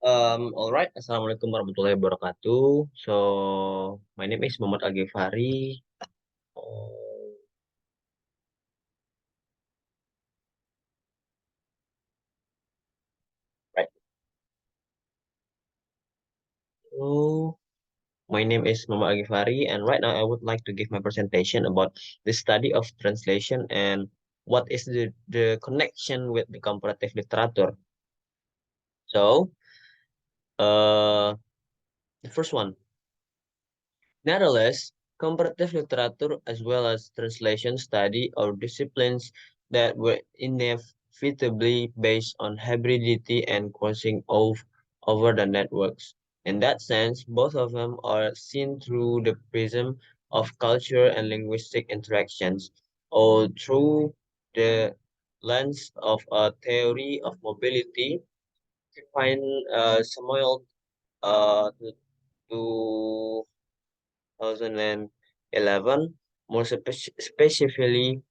All right. Assalamualaikum warahmatullahi wabarakatuh. So, my name is Muhammad Gifari. Oh, right. So, my name is Muhammad Gifari, and right now I would like to give my presentation about the study of translation and what is the connection with the comparative literature. So, uh, the first one. Nevertheless, comparative literature as well as translation study are disciplines that were inevitably based on hybridity and crossing over the networks. In that sense, both of them are seen through the prism of culture and linguistic interactions, or through the lens of a theory of mobility. To find Samuel to 2011, more specifically,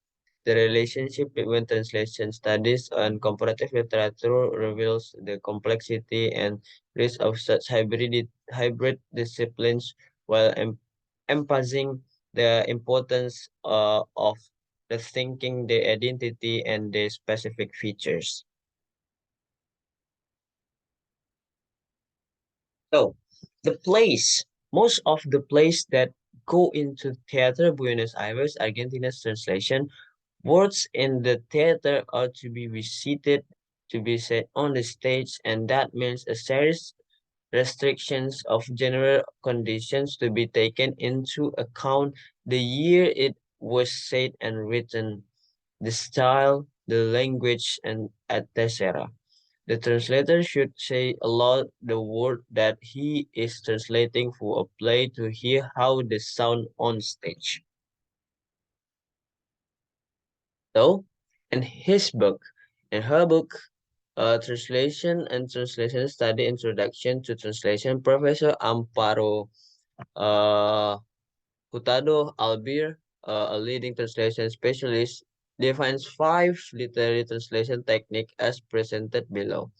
the relationship between translation studies and comparative literature reveals the complexity and risk of such hybrid disciplines while emphasizing the importance of the thinking, the identity, and the specific features. So, most of the plays that go into Theater Buenos Aires, Argentina's translation, words in the theater are to be recited, to be said on the stage, and that means a serious restrictions of general conditions to be taken into account the year it was said and written, the style, the language, and etc. The translator should say aloud the word that he is translating for a play to hear how they sound on stage. So, in his book, in her book, Translation and Translation Study Introduction to Translation, Professor Amparo uh, Hurtado Albir, a leading translation specialist, defines five literary translation techniques as presented below.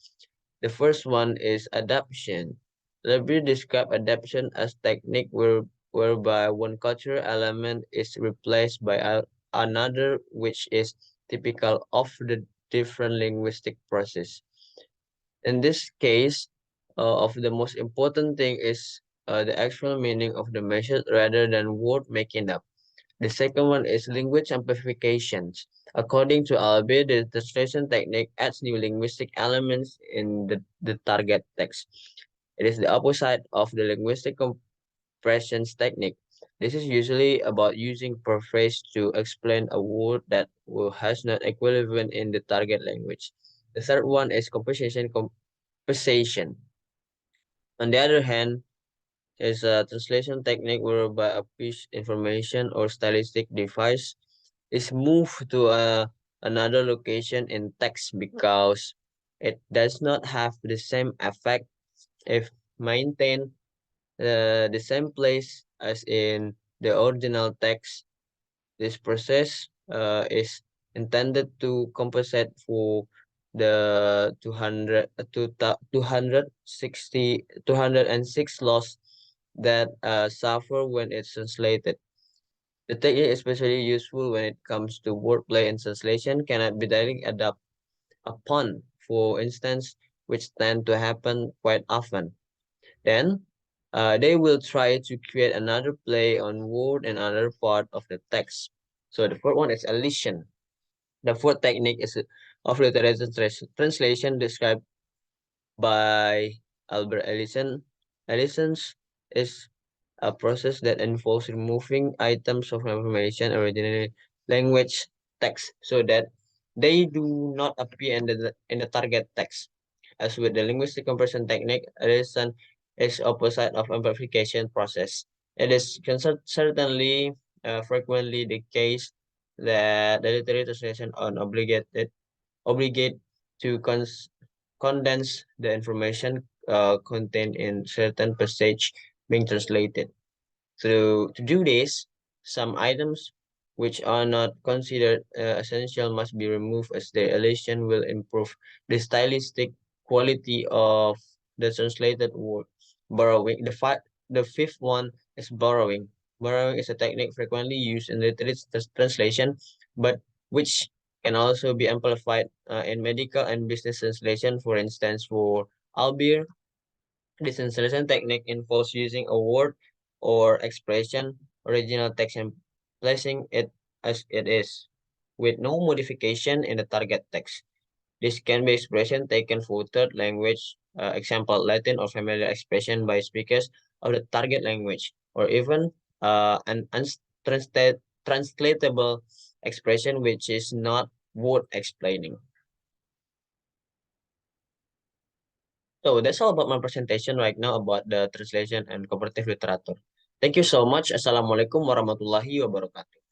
The first one is adaptation. Lebri described adaptation as technique whereby one cultural element is replaced by another, which is typical of the different linguistic process. In this case, of the most important thing is the actual meaning of the message rather than word making up. The second one is language amplifications. According to Albe, the translation technique adds new linguistic elements in the target text. It is the opposite of the linguistic compressions technique. This is usually about using paraphrase to explain a word that has not equivalent in the target language. The third one is composition compensation. On the other hand, is a translation technique whereby a piece information or stylistic device is moved to another location in text because it does not have the same effect if maintained the same place as in the original text. This process is intended to compensate for the 206 loss that suffer when it's translated. The technique is especially useful when it comes to wordplay and translation cannot be directly adapted upon, for instance, which tend to happen quite often. Then, they will try to create another play on word and another part of the text. So the fourth one is elision. The fourth technique is of literature translation described by Albert Ellison. Ellison's is a process that involves removing items of information originally language text so that they do not appear in the target text. As with the linguistic compression technique, Ellison is opposite of amplification process. It is certainly frequently the case that the literary translation on obligate to condense the information contained in certain passage being translated. So to do this, some items which are not considered essential must be removed as their elation will improve the stylistic quality of the translated word. Borrowing. The fifth one is borrowing. Borrowing is a technique frequently used in literature translation, but which can also be amplified in medical and business translation. For instance, for Albir, this translation technique involves using a word or expression original text and placing it as it is, with no modification in the target text. This can be expression taken for third language, example Latin or familiar expression by speakers of the target language, or even an translatable expression which is not worth explaining. So that's all about my presentation right now about the translation and comparative literature. Thank you so much. Assalamualaikum warahmatullahi wabarakatuh.